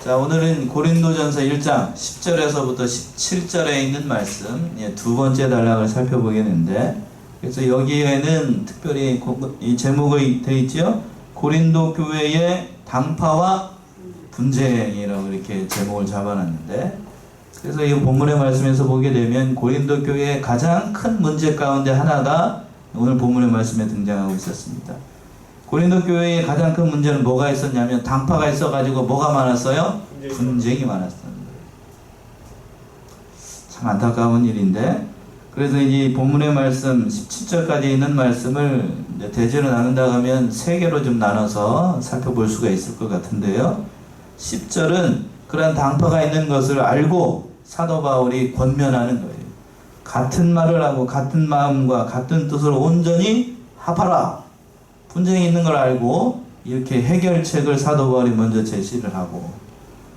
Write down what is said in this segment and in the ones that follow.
자, 오늘은 고린도전서 1장 10절에서부터 17절에 있는 말씀, 두 번째 단락을 살펴보겠는데, 그래서 여기에는 특별히 이 제목이 되어 있죠. 고린도 교회의 당파와 분쟁이라고 이렇게 제목을 잡아놨는데, 그래서 이 본문의 말씀에서 보게 되면 고린도 교회의 가장 큰 문제 가운데 하나가 오늘 본문의 말씀에 등장하고 있었습니다. 고린도 교회의 가장 큰 문제는 뭐가 있었냐면 당파가 있어가지고 뭐가 많았어요? 분쟁이 많았던 거예요. 참 안타까운 일인데, 그래서 이 본문의 말씀 17절까지 있는 말씀을 대제로 나눈다고 하면 세 개로 좀 나눠서 살펴볼 수가 있을 것 같은데요. 10절은 그러한 당파가 있는 것을 알고 사도 바울이 권면하는 거예요. 같은 말을 하고 같은 마음과 같은 뜻으로 온전히 합하라. 분쟁이 있는 걸 알고 이렇게 해결책을 사도 바울이 먼저 제시를 하고,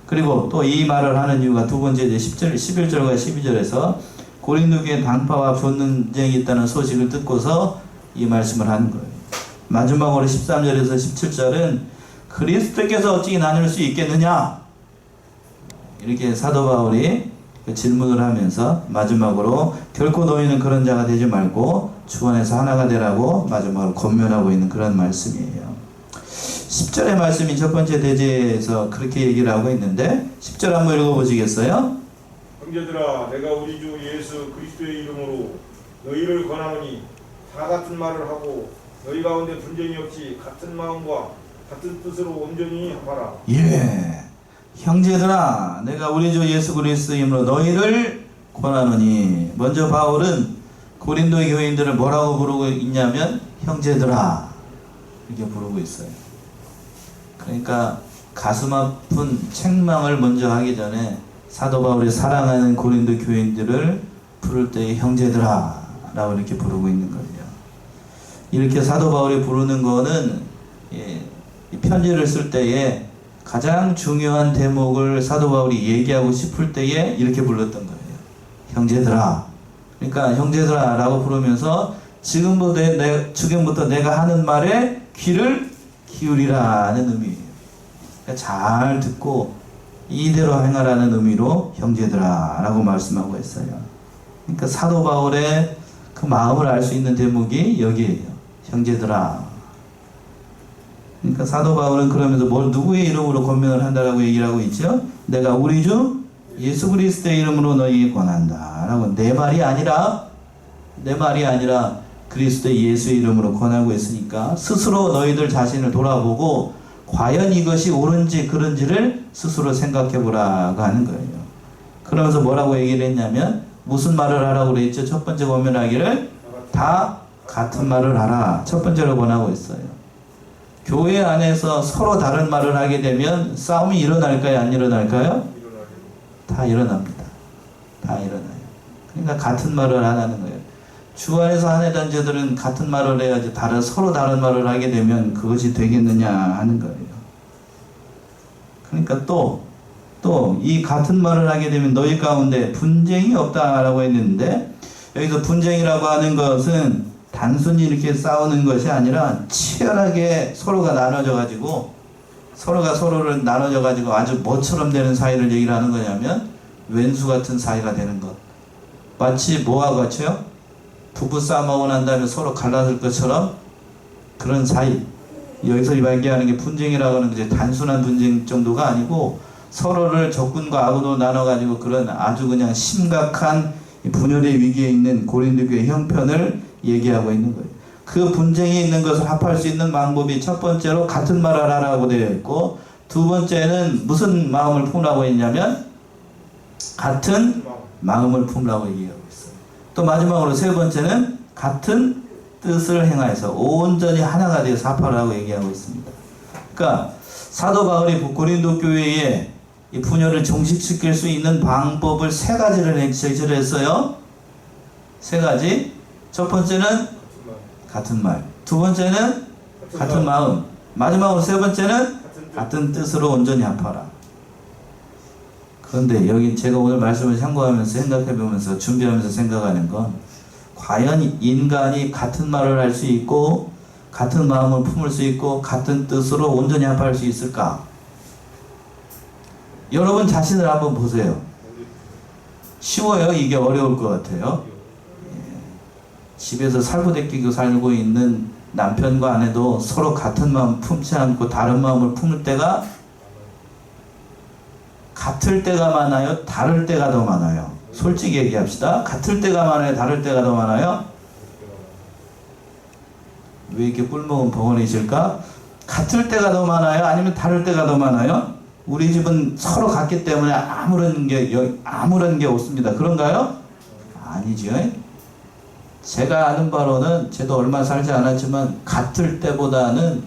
그리고 또 이 말을 하는 이유가 두 번째 이제 11절과 12절에서 고린도 교회 당파와 분쟁이 있다는 소식을 듣고서 이 말씀을 하는 거예요. 마지막으로 13절에서 17절은 그리스도께서 어찌 나눌 수 있겠느냐, 이렇게 사도 바울이 질문을 하면서 마지막으로 결코 너희는 그런 자가 되지 말고 주 안에서 하나가 되라고 마지막으로 권면하고 있는 그런 말씀이에요. 10절의 말씀이 첫 번째 대제에서 그렇게 얘기를 하고 있는데 10절 한번 읽어보시겠어요? 형제들아, 내가 우리 주 예수 그리스도의 이름으로 너희를 권하노니 다 같은 말을 하고 너희 가운데 분쟁이 없이 같은 마음과 같은 뜻으로 온전히 합하라. 예, 형제들아, 내가 우리 주 예수 그리스도의 이름으로 너희를 권하노니, 먼저 바울은 고린도 교인들을 뭐라고 부르고 있냐면 형제들아 이렇게 부르고 있어요. 그러니까 가슴 아픈 책망을 먼저 하기 전에 사도 바울이 사랑하는 고린도 교인들을 부를 때 형제들아 라고 이렇게 부르고 있는 거예요. 이렇게 사도 바울이 부르는 거는 이 편지를 쓸 때에 가장 중요한 대목을 사도 바울이 얘기하고 싶을 때에 이렇게 불렀던 거예요. 형제들아. 그러니까 형제들아 라고 부르면서 지금부터 내가 하는 말에 귀를 기울이라는 의미예요. 그러니까 잘 듣고 이대로 행하라는 의미로 형제들아 라고 말씀하고 있어요. 그러니까 사도 바울의 그 마음을 알 수 있는 대목이 여기에요. 형제들아. 그러니까 사도 바울은 그러면서 누구의 이름으로 권면을 한다라고 얘기를 하고 있죠? 내가 우리 주 예수 그리스도의 이름으로 너희에게 권한다 라고, 내 말이 아니라 그리스도의 예수의 이름으로 권하고 있으니까 스스로 너희들 자신을 돌아보고 과연 이것이 옳은지 그른지를 스스로 생각해 보라고 하는 거예요. 그러면서 뭐라고 얘기를 했냐면 무슨 말을 하라고 그랬죠? 첫 번째 권면하기를 다 같은 말을 하라. 첫 번째로 권하고 있어요. 교회 안에서 서로 다른 말을 하게 되면 싸움이 일어날까요? 안 일어날까요? 다 일어납니다. 다 일어나요. 그러니까 같은 말을 하라는 거예요. 주 안에서 하나된 자들은 같은 말을 해야지 서로 다른 말을 하게 되면 그것이 되겠느냐 하는 거예요. 그러니까 또 이 같은 말을 하게 되면 너희 가운데 분쟁이 없다라고 했는데, 여기서 분쟁이라고 하는 것은 단순히 이렇게 싸우는 것이 아니라 치열하게 서로가 서로를 나눠져 가지고 아주 뭐처럼 되는 사이를 얘기를 하는 거냐면 왼수 같은 사이가 되는 것. 마치 뭐와 같이요? 부부 싸움하고 난 다음에 서로 갈라질 것처럼 그런 사이. 여기서 이야기하는 게 분쟁이라고 하는 것이 단순한 분쟁 정도가 아니고 서로를 적군과 악으로 나눠가지고 그런 아주 그냥 심각한 분열의 위기에 있는 고린도 교회 형편을 얘기하고 있는 거예요. 그 분쟁이 있는 것을 합할 수 있는 방법이 첫 번째로 같은 말을 하라고 되어 있고, 두 번째는 무슨 마음을 품으라고 했냐면 같은 마음을 품으라고 얘기하고 있어요. 또 마지막으로 세 번째는 같은 뜻을 행하여서 온전히 하나가 되어서 합하라고 얘기하고 있습니다. 그러니까 사도 바울이 고린도 교회에 이 분열을 종식시킬 수 있는 방법을 세 가지를 제시를 했어요. 세 가지. 첫 번째는 같은 말, 두 번째는 같은 마음, 마지막으로 세 번째는 같은 뜻으로 온전히 합하라. 그런데 여기 제가 오늘 말씀을 참고하면서 생각해보면서 준비하면서 생각하는 건, 과연 인간이 같은 말을 할 수 있고 같은 마음을 품을 수 있고 같은 뜻으로 온전히 합할 수 있을까? 여러분 자신을 한번 보세요. 쉬워요? 이게 어려울 것 같아요? 집에서 살고대끼고 살고 있는 남편과 아내도 서로 같은 마음 품지 않고 다른 마음을 품을 때가 같을 때가 많아요? 다를 때가 더 많아요? 솔직히 얘기합시다. 같을 때가 많아요? 다를 때가 더 많아요? 왜 이렇게 꿀먹은 벙어리실까? 같을 때가 더 많아요? 아니면 다를 때가 더 많아요? 우리 집은 서로 같기 때문에 아무런 게 없습니다. 그런가요? 아니죠. 제가 아는 바로는 저도 얼마 살지 않았지만 같을 때보다는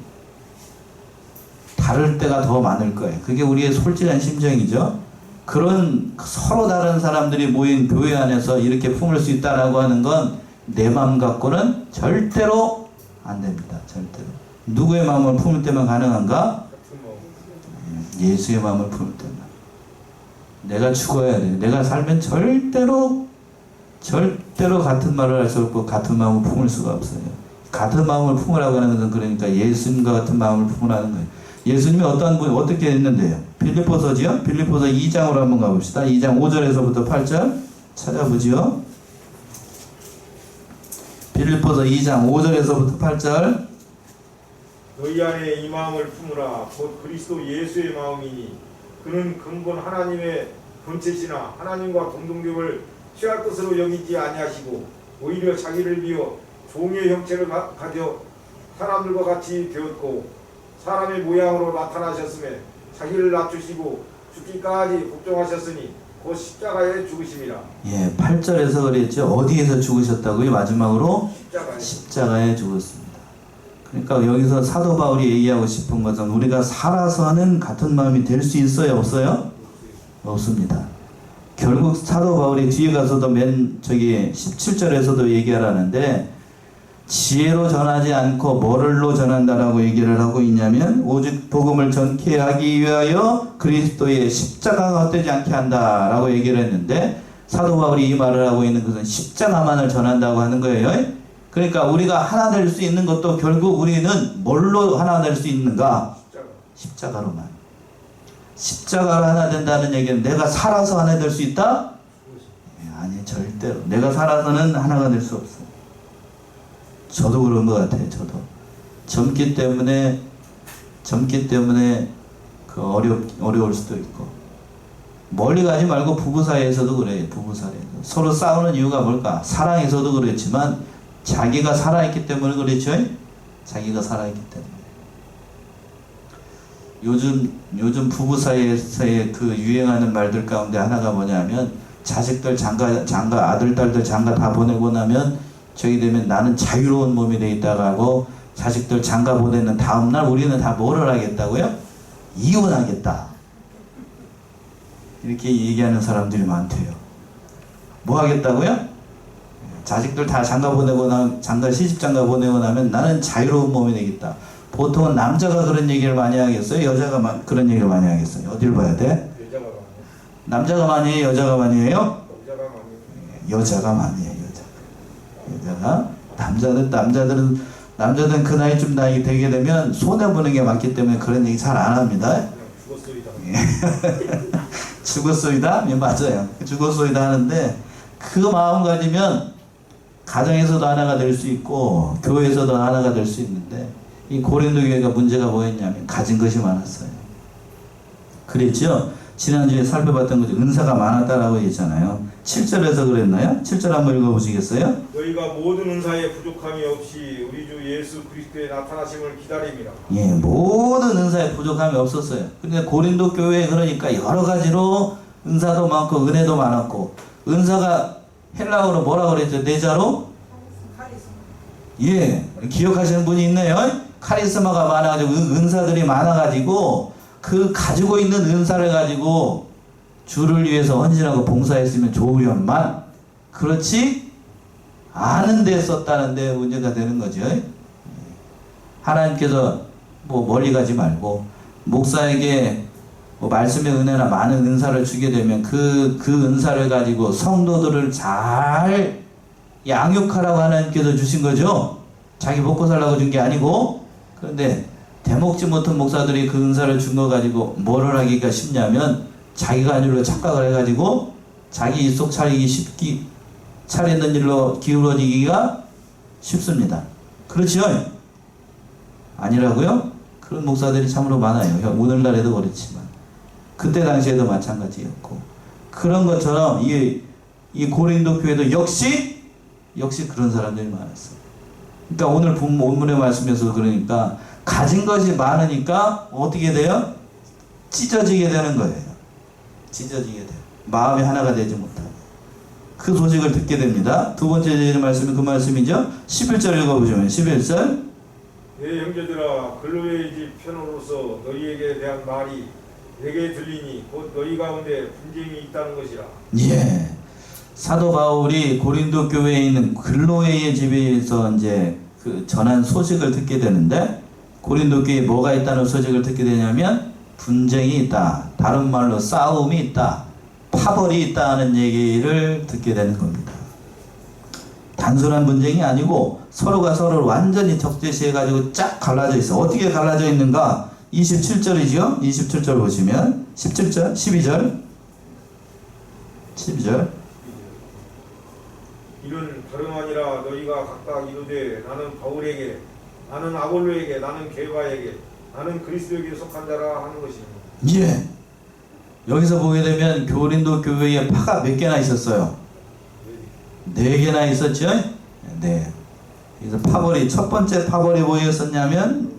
다를 때가 더 많을 거예요. 그게 우리의 솔직한 심정이죠. 그런 서로 다른 사람들이 모인 교회 안에서 이렇게 품을 수 있다라고 하는 건 내 마음 갖고는 절대로 안 됩니다. 절대로. 누구의 마음을 품을 때만 가능한가? 예수의 마음을 품을 때만. 내가 죽어야 돼. 내가 살면 절대로 같은 말을 할 수 없고 같은 마음을 품을 수가 없어요. 같은 마음을 품으라고 하는 것은 그러니까 예수님과 같은 마음을 품으라는 거예요. 예수님이 어떠한 분이 어떻게 했는데요? 빌립보서지요? 빌립보서 2장으로 한번 가봅시다. 2장 5절에서부터 8절 찾아보지요. 빌립보서 2장 5절에서부터 8절. 너희 안에 이 마음을 품으라. 곧 그리스도 예수의 마음이니 그는 근본 하나님의 본체시나 하나님과 동등됨을 취할 것으로 여기지 아니하시고 오히려 자기를 비워 종의 형체를 가져 사람들과 같이 되었고 사람의 모양으로 나타나셨음에 자기를 낮추시고 죽기까지 복종하셨으니 곧 십자가에 죽으심이라. 예, 8절에서 그랬죠. 어디에서 죽으셨다고요? 마지막으로 십자가에. 십자가에 죽었습니다. 그러니까 여기서 사도 바울이 얘기하고 싶은 것은 우리가 살아서는 같은 마음이 될 수 있어요? 없어요? 없습니다. 결국 사도 바울이 뒤에 가서도 17절에서도 얘기하라는데 지혜로 전하지 않고 뭐를로 전한다라고 얘기를 하고 있냐면 오직 복음을 전케 하기 위하여 그리스도의 십자가가 헛되지 않게 한다라고 얘기를 했는데 사도 바울이 이 말을 하고 있는 것은 십자가만을 전한다고 하는 거예요. 그러니까 우리가 하나 될 수 있는 것도 결국 우리는 뭘로 하나 될 수 있는가? 십자가로만. 십자가로 하나 된다는 얘기는 내가 살아서 하나 될 수 있다? 아니, 절대로. 내가 살아서는 하나가 될 수 없어요. 저도 그런 것 같아요. 저도 젊기 때문에 그 어려울 수도 있고 멀리 가지 말고 부부 사이에서도 그래요. 부부 사이에서 서로 싸우는 이유가 뭘까? 사랑에서도 그렇지만 자기가 살아있기 때문에 그렇죠. 자기가 살아있기 때문에 요즘 부부 사이에서의 그 유행하는 말들 가운데 하나가 뭐냐면 자식들 장가 아들 딸들 장가 다 보내고 나면 저기 되면 나는 자유로운 몸이 돼 있다고 하고 자식들 장가 보내는 다음날 우리는 다 뭐를 하겠다고요? 이혼하겠다. 이렇게 얘기하는 사람들이 많대요. 뭐 하겠다고요? 자식들 다 장가 시집장가 보내고 나면 나는 자유로운 몸이 되겠다. 보통은 남자가 그런 얘기를 많이 하겠어요? 여자가 그런 얘기를 많이 하겠어요? 어딜 봐야 돼? 여자가 많아요. 남자가 많이 해요? 여자가 많이 해요? 여자가 많아요. 여자가 많이 해요. 여자가. 남자들은 그 나이 되게 되면 손해보는 게 많기 때문에 그런 얘기 잘 안 합니다. 죽었소이다. 죽었소이다? 예, 맞아요. 죽었소이다 하는데 그 마음 가지면 가정에서도 하나가 될 수 있고 교회에서도 하나가 될 수 있는데 이 고린도 교회가 문제가 뭐였냐면 가진 것이 많았어요. 그랬죠? 지난주에 살펴봤던 거죠. 은사가 많았다라고 했잖아요. 7절에서 그랬나요? 7절 한번 읽어보시겠어요? 너희가 모든 은사에 부족함이 없이 우리 주 예수 그리스도의 나타나심을 기다립니다. 예, 모든 은사에 부족함이 없었어요. 근데 고린도 교회에 그러니까 여러 가지로 은사도 많고 은혜도 많았고 은사가 헬라어로 뭐라고 그랬죠? 네자로? 예, 기억하시는 분이 있네요. 카리스마가 많아가지고 은사들이 많아가지고 그 가지고 있는 은사를 가지고 주를 위해서 헌신하고 봉사했으면 좋으련만 그렇지 않은 데 썼다는 데 문제가 되는 거죠. 하나님께서 뭐 멀리 가지 말고 목사에게 뭐 말씀의 은혜나 많은 은사를 주게 되면 그 은사를 가지고 성도들을 잘 양육하라고 하나님께서 주신 거죠. 자기 먹고 살라고 준 게 아니고. 그런데 대먹지 못한 목사들이 그 은사를 준 거 가지고 뭐를 하기가 쉽냐면 자기가 한 줄로 착각을 해가지고 자기 입속 차리는 일로 기울어지기가 쉽습니다. 그렇죠? 아니라고요? 그런 목사들이 참으로 많아요. 오늘날에도 그렇지만 그때 당시에도 마찬가지였고, 그런 것처럼 이 고린도 교회도 역시 그런 사람들이 많았어요. 그러니까 오늘 본문의 말씀에서 그러니까 가진 것이 많으니까 어떻게 돼요? 찢어지게 되는 거예요. 찢어지게 돼요. 마음이 하나가 되지 못하고 그 소식을 듣게 됩니다. 두 번째 말씀이 그 말씀이죠. 11절 읽어보시면 11절. 내 형제들아, 글로의 집 편으로서 너희에게 대한 말이 내게 들리니 곧 너희 가운데 분쟁이 있다는 것이라. 예. 사도 바울이 고린도 교회에 있는 글로에의 집에서 이제 그 전한 소식을 듣게 되는데, 고린도 교회에 뭐가 있다는 소식을 듣게 되냐면 분쟁이 있다. 다른 말로 싸움이 있다. 파벌이 있다는 얘기를 듣게 되는 겁니다. 단순한 분쟁이 아니고 서로가 서로를 완전히 적대시해가지고 쫙 갈라져 있어. 어떻게 갈라져 있는가? 27절이죠? 27절 보시면 17절, 12절 이는 다름 아니라 너희가 각각 이르되 나는 바울에게, 나는 아볼로에게, 나는 게바에게, 나는 그리스도에게 속한 자라 하는 것이니. 예. 여기서 보게 되면 고린도 교회에 파가 몇 개나 있었어요? 4개나 있었죠? 네. 그래서 파벌이, 첫 번째 파벌이 뭐였었냐면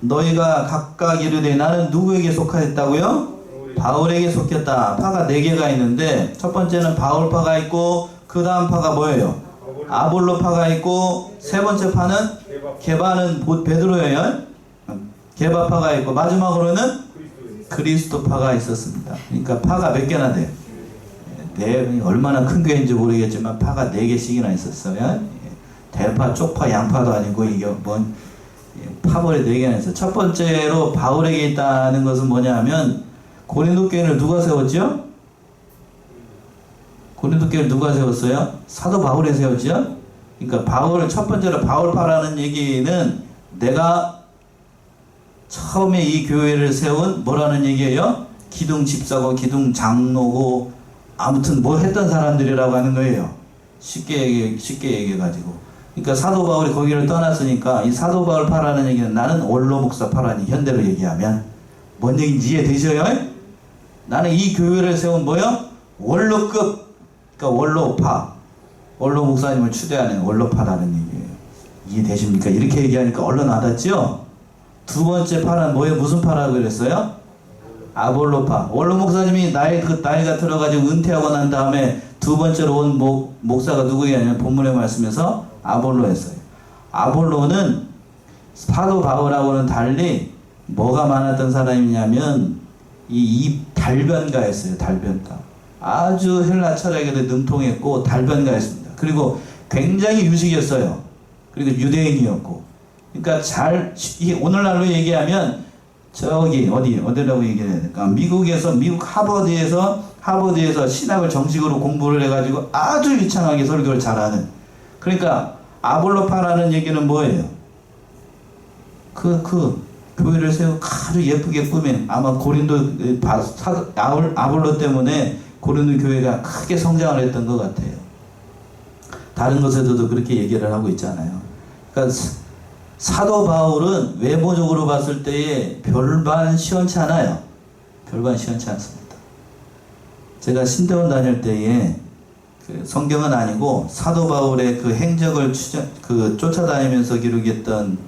너희가 각각 이르되 나는 누구에게 속하였다고요? 바울에게 속했다. 파가 4개가 있는데 첫 번째는 바울파가 있고 그 다음 파가 뭐예요? 아볼로파가 있고 세 번째 파는 게바는 베드로예요. 게바파가 있고 마지막으로는 그리스도파가 있었습니다. 그러니까 파가 몇 개나 돼요? 네, 얼마나 큰 교회인지 모르겠지만 파가 4개씩이나 있었어요. 대파, 쪽파, 양파도 아니고 이게 뭔 파벌이 4개나 있어요. 첫 번째로 바울에게 있다는 것은 뭐냐면 고린도 교회를 누가 세웠죠? 고린도 교회를 누가 세웠어요? 사도 바울이 세웠죠? 그러니까 바울을 첫 번째로 바울파라는 얘기는 내가 처음에 이 교회를 세운 뭐라는 얘기예요? 기둥 집사고 기둥 장로고 아무튼 뭐 했던 사람들이라고 하는 거예요. 쉽게 얘기해가지고. 그러니까 사도 바울이 거기를 떠났으니까 이 사도 바울 파라는 얘기는 나는 원로 목사 파라니, 현대로 얘기하면 뭔 얘기인지 이해되셔요? 나는 이 교회를 세운 뭐요? 원로급, 그러니까 원로파, 원로 목사님을 추대하는 원로파라는 얘기예요. 이해되십니까? 이렇게 얘기하니까 얼른 와닿죠? 두 번째 파는 뭐예요? 무슨 파라고 그랬어요? 아볼로파. 원로 목사님이 나이가 들어가지고 은퇴하고 난 다음에 두 번째로 온 목사가 누구냐면 본문의 말씀에서 아볼로였어요. 아볼로는 사도 바울하고는 달리 뭐가 많았던 사람이냐면 이 달변가였어요. 달변가. 아주 헬라 철학에도 능통했고 달변가였습니다. 그리고 굉장히 유식이었어요. 그리고 유대인이었고. 그러니까 오늘날로 얘기하면 저기 어디라고 얘기해야 될까? 미국 하버드에서 신학을 정식으로 공부를 해가지고 아주 유창하게 설교를 잘하는. 그러니까 아볼로파라는 얘기는 뭐예요? 그 교회를 세우고 아주 예쁘게 꾸민, 아마 고린도 아볼로 때문에 고린도 교회가 크게 성장을 했던 것 같아요. 다른 것에서도 그렇게 얘기를 하고 있잖아요. 그러니까 사도 바울은 외모적으로 봤을 때에 별반 시원치 않아요. 별반 시원치 않습니다. 제가 신대원 다닐 때에 그 성경은 아니고 사도 바울의 그 행적을 쫓아다니면서 기록했던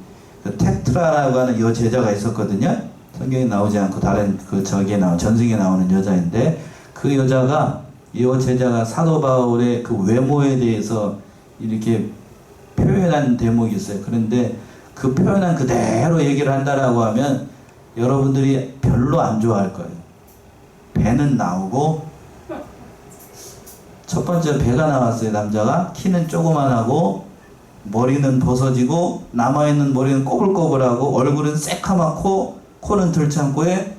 그 테트라라고 하는 여 제자가 있었거든요. 성경에 나오지 않고 다른 전승에 나오는 여자인데 그 여자가 이 제자가 사도 바울의 그 외모에 대해서 이렇게 표현한 대목이 있어요. 그런데 그 표현한 그대로 얘기를 한다라고 하면 여러분들이 별로 안 좋아할 거예요. 배는 나오고 첫 번째 배가 나왔어요. 남자가 키는 조그만하고 머리는 벗어지고 남아있는 머리는 꼬불꼬불하고 얼굴은 새카맣고 코는 들창고에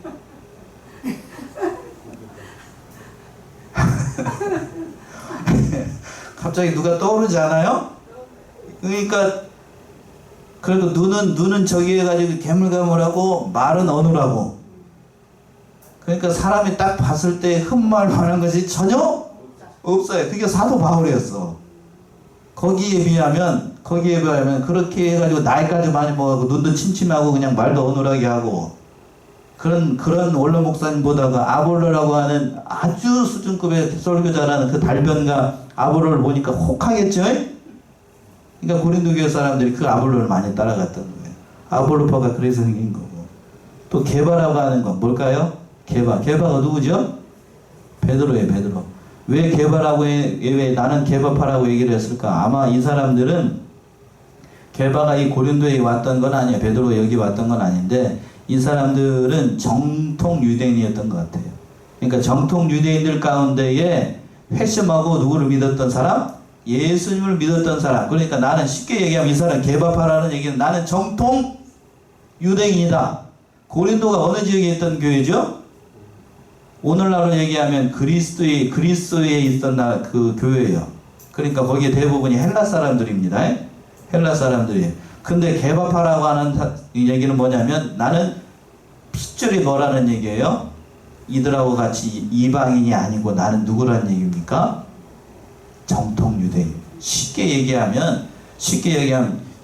갑자기 누가 떠오르지 않아요? 그러니까 그리고 눈은 저기 해가지고 개물개물하고 말은 어눌하고 그러니까 사람이 딱 봤을 때 흠말 만한 것이 전혀 없어요. 그게 사도 바울이었어. 거기에 비하면 그렇게 해가지고 나이까지 많이 먹고 눈도 침침하고 그냥 말도 어눌하게 하고 그런 원로 목사님보다가 아볼로라고 하는 아주 수준급의 설교 잘하는 그 달변가 아볼로를 보니까 혹하겠죠? 그러니까 고린도 교회 사람들이 그 아볼로를 많이 따라갔던 거예요. 아볼로파가 그래서 생긴 거고. 또 게바라고 하는 건 뭘까요? 게바가 누구죠? 베드로예요, 베드로. 왜 게바라고 왜 나는 게바파라고 얘기를 했을까? 아마 이 사람들은 게바가 이 고린도에 왔던 건 아니에요. 베드로가 여기 왔던 건 아닌데 이 사람들은 정통 유대인이었던 것 같아요. 그러니까 정통 유대인들 가운데에 회심하고 누구를 믿었던 사람? 예수님을 믿었던 사람. 그러니까 나는 쉽게 얘기하면 이 사람 게바파라는 얘기는 나는 정통 유대인이다. 고린도가 어느 지역에 있던 교회죠? 오늘날로 얘기하면 그리스도에 있던 그 교회예요. 그러니까 거기에 대부분이 헬라 사람들입니다. 헬라 사람들이에요. 근데 게바파라고 하는 얘기는 뭐냐면 나는 핏줄이 뭐라는 얘기예요? 이들하고 같이 이방인이 아니고 나는 누구라는 얘기입니까? 정통 유대인. 쉽게 얘기하면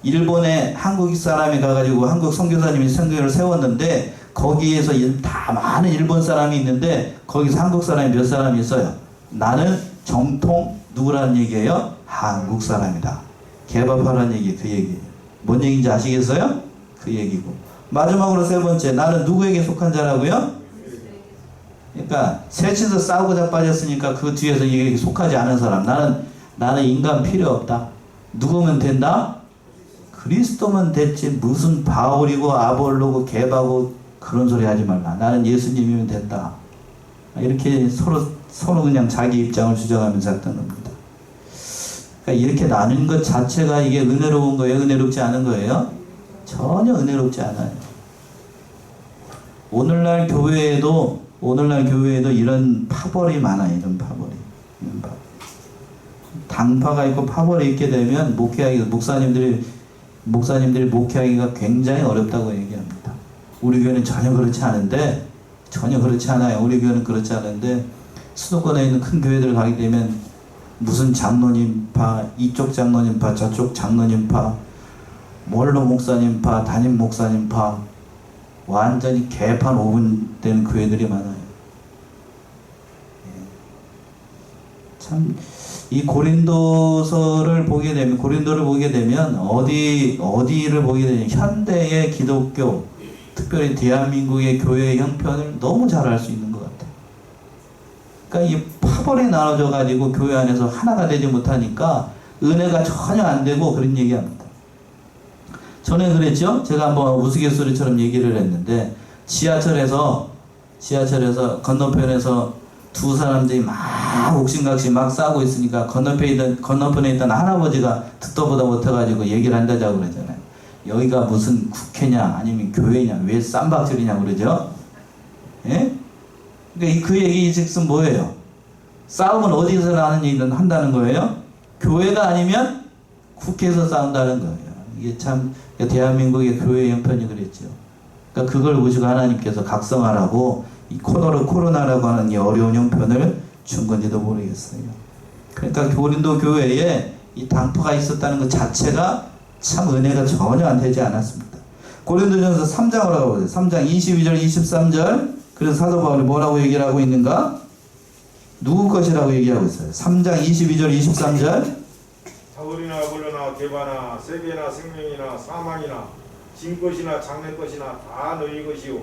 일본에 한국 사람이 가가지고 한국 선교사님이 선교를 세웠는데 거기에서 다 많은 일본 사람이 있는데 거기서 한국 사람이 몇 사람이 있어요. 나는 정통 누구라는 얘기예요? 한국 사람이다. 게바파라는 얘기 그 얘기예요. 뭔 얘기인지 아시겠어요? 그 얘기고. 마지막으로 세 번째, 나는 누구에게 속한 자라고요? 그러니까 셋이서 싸우고 자빠졌으니까 그 뒤에서 이게 속하지 않은 사람. 나는 인간 필요 없다. 누구면 된다? 그리스도면 됐지. 무슨 바울이고 아볼로고 게바고 그런 소리 하지 말라. 나는 예수님이면 됐다. 이렇게 서로 그냥 자기 입장을 주장하면서 했던 겁니다. 그러니까 이렇게 나눈 것 자체가 이게 은혜로운 거예요? 은혜롭지 않은 거예요? 전혀 은혜롭지 않아요. 오늘날 교회에도 이런 파벌이 많아요. 이런 파벌이. 당파가 있고 파벌이 있게 되면 목사님들이 목회하기가 굉장히 어렵다고 얘기합니다. 우리 교회는 전혀 그렇지 않은데, 우리 교회는 그렇지 않은데, 수도권에 있는 큰 교회들 가게 되면 무슨 장로님파, 이쪽 장로님파, 저쪽 장로님파, 원로 목사님파, 담임 목사님파, 완전히 개판 오분된 교회들이 많아요. 참, 이 고린도를 보게 되면 어디를 보게 되면 현대의 기독교, 특별히 대한민국의 교회의 형편을 너무 잘 알 수 있는 것 같아요. 그러니까 이 파벌이 나눠져 가지고 교회 안에서 하나가 되지 못하니까 은혜가 전혀 안 되고 그런 얘기합니다. 전에 그랬죠? 제가 한번 우스갯소리처럼 얘기를 했는데 지하철에서 건너편에서 두 사람들이 막 옥신각신 막 싸우고 있으니까 건너편에 있던 할아버지가 듣도 보다 못해가지고 얘기를 한다자고 그러잖아요. 여기가 무슨 국회냐 아니면 교회냐 왜 쌈박질이냐 그러죠? 예? 그러니까 그 얘기 즉슨 뭐예요? 싸움은 어디서 하는 얘기는 한다는 거예요? 교회가 아니면 국회에서 싸운다는 거예요. 이게 참 대한민국의 교회 형편이 그랬죠. 그러니까 그걸 보시고 하나님께서 각성하라고 이 코로나라고 하는 이 어려운 형편을 준 건지도 모르겠어요. 그러니까 고린도 교회에 이 당파가 있었다는 것 자체가 참 은혜가 전혀 안 되지 않았습니다. 고린도전서 3장으로 가보세요. 3장 22절 23절. 그래서 사도 바울이 뭐라고 얘기를 하고 있는가? 누구 것이라고 얘기하고 있어요. 3장 22절 23절. 바울이나 아볼로나 게바나 세계나 생명이나 사망이나 진 것이나 장래 것이나 다 너희 것이요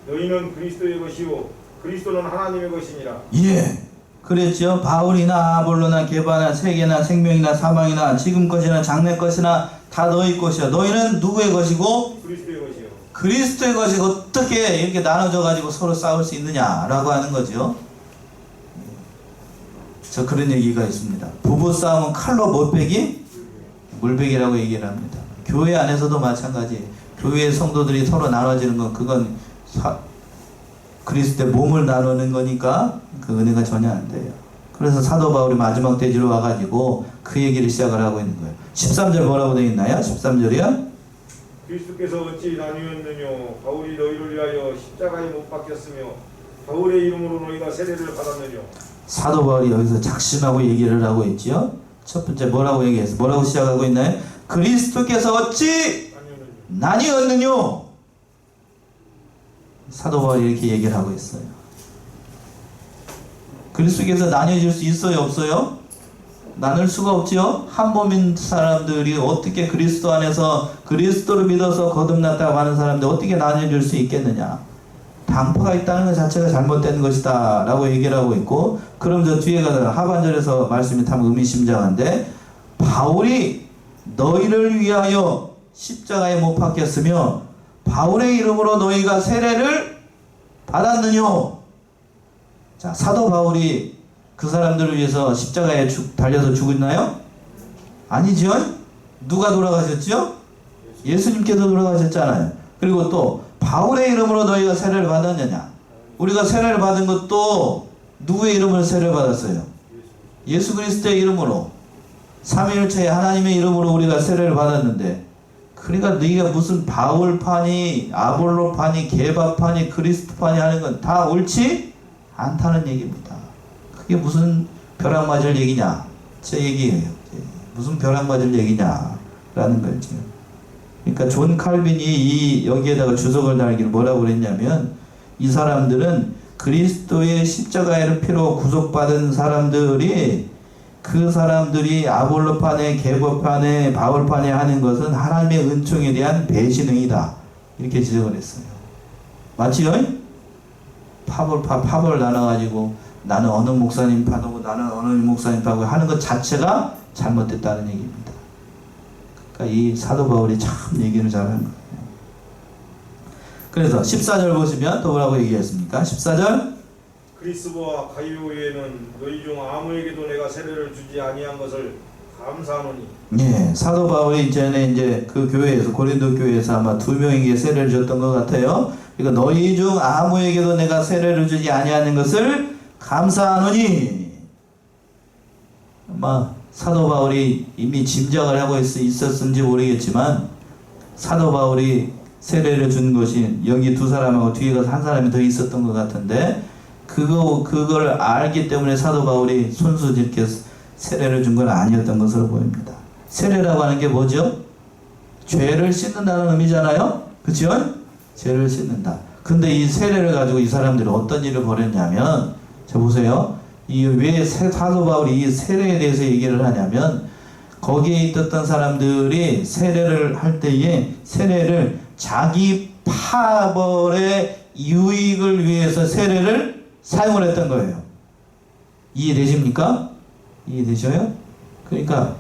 너희는 그리스도의 것이요 그리스도는 하나님의 것이니라. 예. 그랬죠. 바울이나 아볼로나 게바나 세계나 생명이나 사망이나 지금 것이나 장래 것이나 다 너희 것이야. 너희는 누구의 것이고? 그리스도의 것이요. 그리스도의 것이 어떻게 이렇게 나눠져 가지고 서로 싸울 수 있느냐라고 하는 거죠. 저 그런 얘기가 있습니다. 부부 싸움은 칼로 못 베기? 물베기라고 얘기를 합니다. 교회 안에서도 마찬가지. 교회 성도들이 서로 나눠지는 건 그건 그리스도의 몸을 나누는 거니까 그 은혜가 전혀 안 돼요. 그래서 사도 바울이 마지막 대지로 와가지고 그 얘기를 시작을 하고 있는 거예요. 13절 뭐라고 되어 있나요? 13절이요? 그리스도께서 어찌 나뉘었느뇨 바울이 너희를 위하여 십자가에 못 박혔으며 바울의 이름으로 너희가 세례를 받았느냐? 사도 바울이 여기서 작심하고 얘기를 하고 있지요. 첫 번째 뭐라고 얘기했어? 뭐라고 시작하고 있나요? 그리스도께서 어찌 나뉘었느뇨? 사도 바울이 이렇게 얘기를 하고 있어요. 그리스도께서 나뉘어질 수 있어요? 없어요? 나눌 수가 없지요. 한 몸인 사람들이 어떻게 그리스도 안에서 그리스도를 믿어서 거듭났다고 하는 사람들 어떻게 나뉘어질 수 있겠느냐? 당파가 있다는 것 자체가 잘못된 것이다 라고 얘기를 하고 있고, 그럼 저 뒤에 가서 하반절에서 말씀이 참 의미심장한데, 바울이 너희를 위하여 십자가에 못 박혔으며 바울의 이름으로 너희가 세례를 받았느냐? 자, 사도 바울이 그 사람들을 위해서 십자가에 달려서 죽었나요? 아니죠. 누가 돌아가셨죠? 예수님께서 돌아가셨잖아요. 그리고 또 바울의 이름으로 너희가 세례를 받았느냐? 우리가 세례를 받은 것도 누구의 이름으로 세례를 받았어요? 예수 그리스도의 이름으로, 삼위일체의 하나님의 이름으로 우리가 세례를 받았는데, 그러니까 네가 무슨 바울파니 아볼로파니 게바파니 그리스도파니 하는 건 다 옳지 않다는 얘기입니다. 그게 무슨 벼락 맞을 얘기냐? 제 얘기예요. 무슨 벼락 맞을 얘기냐라는 거죠. 그러니까 존 칼빈이 여기에다가 주석을 달기를 뭐라고 그랬냐면, 이 사람들은 그리스도의 십자가의 피로 구속받은 사람들이, 그 사람들이 아볼로파네 게바파네 바울파네 하는 것은 하나님의 은총에 대한 배신행위다, 이렇게 지적을 했어요. 맞지요? 파벌 나눠가지고 나는 어느 목사님 파고 나는 어느 목사님 파고 하는 것 자체가 잘못됐다는 얘기입니다. 그러니까 이 사도 바울이 참 얘기를 잘하는 거예요. 그래서 14절 보시면 또 뭐라고 얘기했습니까? 14절, 그리스도와 가이오 외에는 너희 중 아무에게도 내가 세례를 주지 아니한 것을 감사하노니. 예, 사도 바울이 이제 그 교회에서, 고린도 교회에서 아마 2명에게 세례를 줬던 것 같아요. 그러니까 너희 중 아무에게도 내가 세례를 주지 아니하는 것을 감사하노니. 아마 사도 바울이 이미 짐작을 하고 있었는지 모르겠지만, 사도 바울이 세례를 준 것이 여기 두 사람하고 뒤에 가서 한 사람이 더 있었던 것 같은데, 그걸 알기 때문에 사도 바울이 손수 이렇게 세례를 준 건 아니었던 것으로 보입니다. 세례라고 하는 게 뭐죠? 죄를 씻는다는 의미잖아요? 그쵸? 죄를 씻는다. 근데 이 세례를 가지고 이 사람들이 어떤 일을 벌였냐면, 자 보세요. 왜 사도 바울이 이 세례에 대해서 얘기를 하냐면, 거기에 있었던 사람들이 세례를 할 때에 세례를 자기 파벌의 유익을 위해서 세례를 사용을 했던 거예요. 이해되십니까? 이해되셔요? 그러니까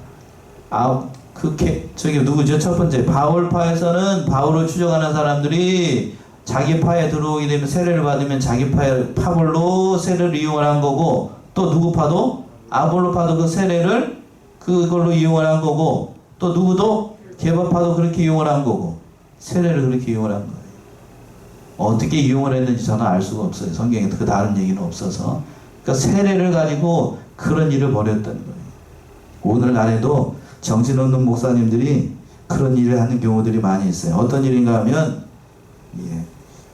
저기 누구죠? 첫 번째 바울파에서는 바울을 추종하는 사람들이 자기 파에 들어오게 되면 세례를 받으면 자기 파의 파벌로 세례를 이용을 한 거고, 또 누구 파도 아볼로파도 그 세례를 그걸로 이용을 한 거고, 또 누구도 게바파도 그렇게 이용을 한 거고, 세례를 그렇게 이용을 한 거예요. 어떻게 이용을 했는지 저는 알 수가 없어요. 성경에 그 다른 얘기는 없어서. 그러니까 세례를 가지고 그런 일을 벌였던 거예요. 오늘날에도 정신없는 목사님들이 그런 일을 하는 경우들이 많이 있어요. 어떤 일인가 하면,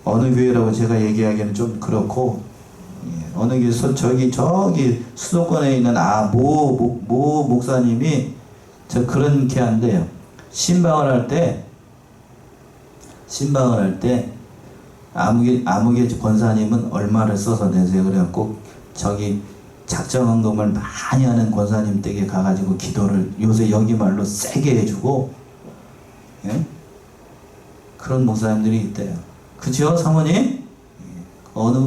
어느 교회라고 제가 얘기하기에는 좀 그렇고, 어느 교회에서 저기 수도권에 있는 모 목사님이 그렇게 한대요. 신방을 할 때 아무개 권사님은 얼마를 써서 내세요. 그래갖고 저기 작정헌금을 많이 하는 권사님 댁에 가가지고 기도를 요새 여기 말로 세게 해주고, 그런 목사님들이 있대요. 그죠, 사모님? 어느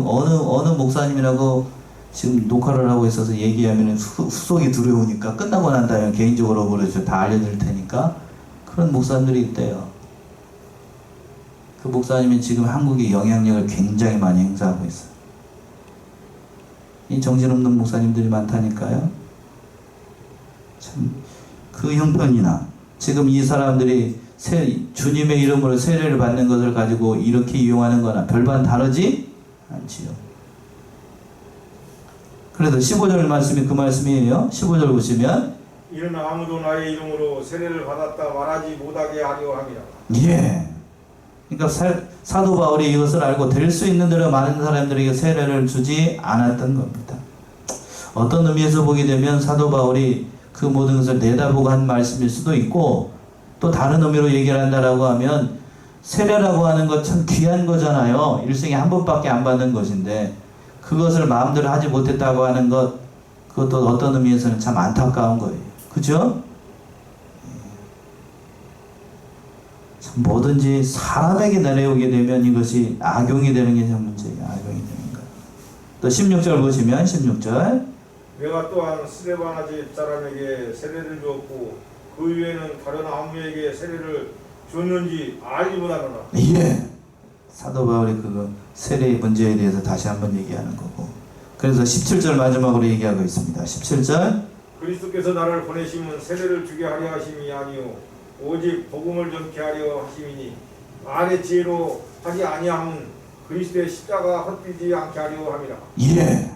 목사님이라고 지금 녹화를 하고 있어서 얘기하면 후속이 두려우니까 끝나고 난 다음에 개인적으로 그러죠. 다 알려드릴 테니까. 그런 목사님들이 있대요. 그 목사님이 지금 한국에 영향력을 굉장히 많이 행사하고 있어요. 이 정신없는 목사님들이 많다니까요. 참, 그 형편이나 지금 이 사람들이 주님의 이름으로 세례를 받는 것을 가지고 이렇게 이용하는 거나 별반 다르지 않지요. 그래서 15절 말씀이 그 말씀이에요. 15절 보시면, 이는 아무도 나의 이름으로 세례를 받았다 말하지 못하게 하려 함이라. 예. 그러니까 사도 바울이 이것을 알고 될 수 있는 대로 많은 사람들에게 세례를 주지 않았던 겁니다. 어떤 의미에서 보게 되면 사도 바울이 그 모든 것을 내다보고 한 말씀일 수도 있고, 또 다른 의미로 얘기를 한다라고 하면 세례라고 하는 것 참 귀한 거잖아요. 일생에 한 번밖에 안 받는 것인데 그것을 마음대로 하지 못했다고 하는 것, 그것도 어떤 의미에서는 참 안타까운 거예요. 그죠? 참 뭐든지 사람에게 내려오게 되면 이것이 악용이 되는 게 참 문제예요. 악용이 되는 거. 또 16절 보시면 16절 내가 또한 스데바나 집 사람에게 세례를 주었고 그 외에는 다른 아무에게 세례를 줬는지 알지 못하노라. 예. 사도 바울이 그 세례의 문제에 대해서 다시 한번 얘기하는 거고, 그래서 17절 마지막으로 얘기하고 있습니다. 17절 그리스도께서 나를 보내심은 세례를 주게 하려 하심이 아니요 오직 복음을 전케 하려 하심이니 말의 지혜로 하지 아니함은 그리스도의 십자가 헛되지 않게 하려 함이라. 예.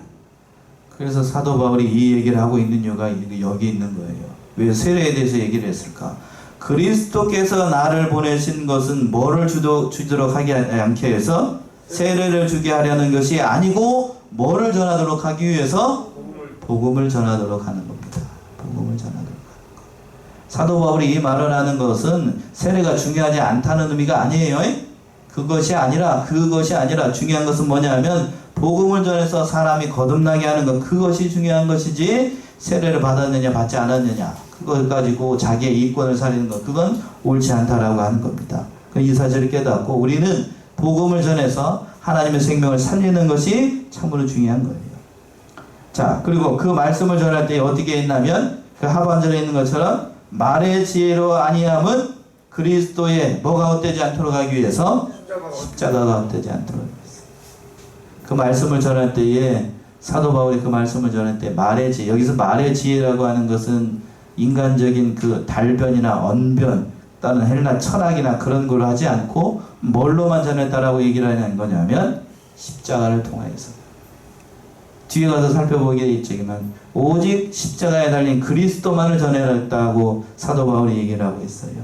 그래서 사도 바울이 이 얘기를 하고 있는 이유가 여기 있는 거예요. 왜 세례에 대해서 얘기를 했을까? 그리스도께서 나를 보내신 것은 뭐를 주도록 하지 않게 해서 세례를 주게 하려는 것이 아니고 뭐를 전하도록 하기 위해서 복음을 전하도록 하는 겁니다. 복음을 전하도록 하는 것. 사도 바울이 이 말을 하는 것은 세례가 중요하지 않다는 의미가 아니에요. 그것이 아니라 중요한 것은 뭐냐면 복음을 전해서 사람이 거듭나게 하는 것, 그것이 중요한 것이지 세례를 받았느냐 받지 않았느냐 그걸 가지고 자기의 이권을 살리는 것, 그건 옳지 않다라고 하는 겁니다. 이 사실을 깨닫고 우리는 복음을 전해서 하나님의 생명을 살리는 것이 참으로 중요한 거예요. 자, 그리고 그 말씀을 전할 때 어떻게 했냐면 그 하반절에 있는 것처럼 말의 지혜로 아니함은 그리스도의 뭐가 헛되지 않도록 하기 위해서 십자가가 헛되지 않도록 했어요. 그 말씀을 전할 때에 사도 바울이 그 말씀을 전할 때 말의 지혜, 여기서 말의 지혜라고 하는 것은 인간적인 그 달변이나 언변 또는 헬라 철학이나 그런 걸 하지 않고 뭘로만 전했다라고 얘기를 하는 거냐면 십자가를 통하여서. 뒤에 가서 살펴보게 있지만 오직 십자가에 달린 그리스도만을 전해냈다고 사도 바울이 얘기를 하고 있어요.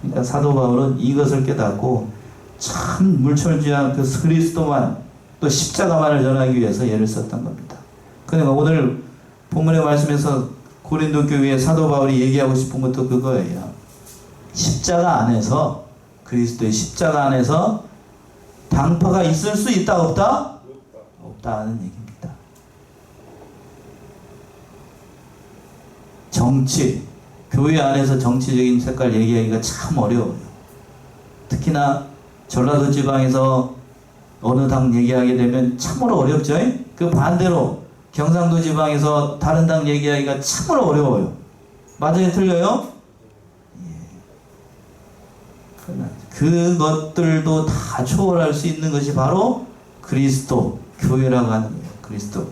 그러니까 사도 바울은 이것을 깨닫고 참 물철주한 그 그리스도만 또 십자가만을 전하기 위해서 예를 썼던 겁니다. 그러니까 오늘 본문의 말씀에서 고린도 교회에 사도 바울이 얘기하고 싶은 것도 그거예요. 십자가 안에서, 그리스도의 십자가 안에서 당파가 있을 수 있다 없다? 없다는 얘기입니다. 정치, 교회 안에서 정치적인 색깔 얘기하기가 참 어려워요. 특히나 전라도 지방에서 어느 당 얘기하게 되면 참으로 어렵죠. 그 반대로 경상도 지방에서 다른 당 얘기하기가 참으로 어려워요. 맞아요? 틀려요? 예. 그것들도 다 초월할 수 있는 것이 바로 그리스도, 교회라고 하는 거예요. 그리스도.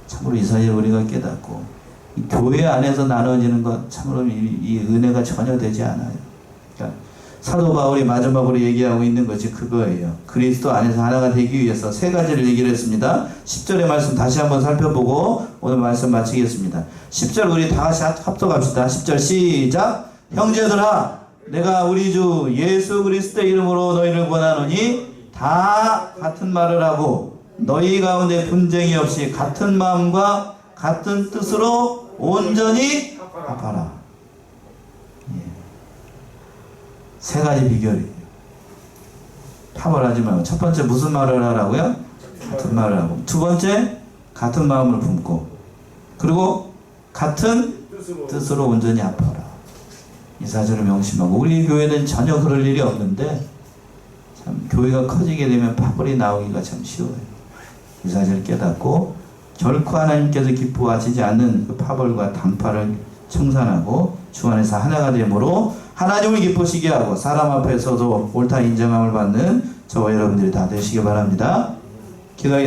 참으로 이 사실을 우리가 깨닫고 이 교회 안에서 나눠지는 것 참으로 이 은혜가 전혀 되지 않아요. 그러니까 사도 바울이 마지막으로 얘기하고 있는 것이 그거예요. 그리스도 안에서 하나가 되기 위해서 세 가지를 얘기를 했습니다. 10절의 말씀 다시 한번 살펴보고 오늘 말씀 마치겠습니다. 10절 우리 다 같이 합독합시다. 10절 시작. 형제들아 내가 우리 주 예수 그리스도의 이름으로 너희를 권하노니 다 같은 말을 하고 너희 가운데 분쟁이 없이 같은 마음과 같은 뜻으로 온전히 합하라. 세 가지 비결이에요. 파벌하지 말고. 첫 번째 무슨 말을 하라고요? 같은 말을 하고. 두 번째 같은 마음을 품고. 그리고 같은 뜻으로 온전히 합하라. 이 사실을 명심하고. 우리 교회는 전혀 그럴 일이 없는데 참 교회가 커지게 되면 파벌이 나오기가 참 쉬워요. 이 사실을 깨닫고 결코 하나님께서 기뻐하시지 않는 그 파벌과 단파를 청산하고 주 안에서 하나가 되므로 하나님을 기쁘시게 하고 사람 앞에서도 옳다 인정함을 받는 저와 여러분들이 다 되시기 바랍니다. 기도하겠습니다.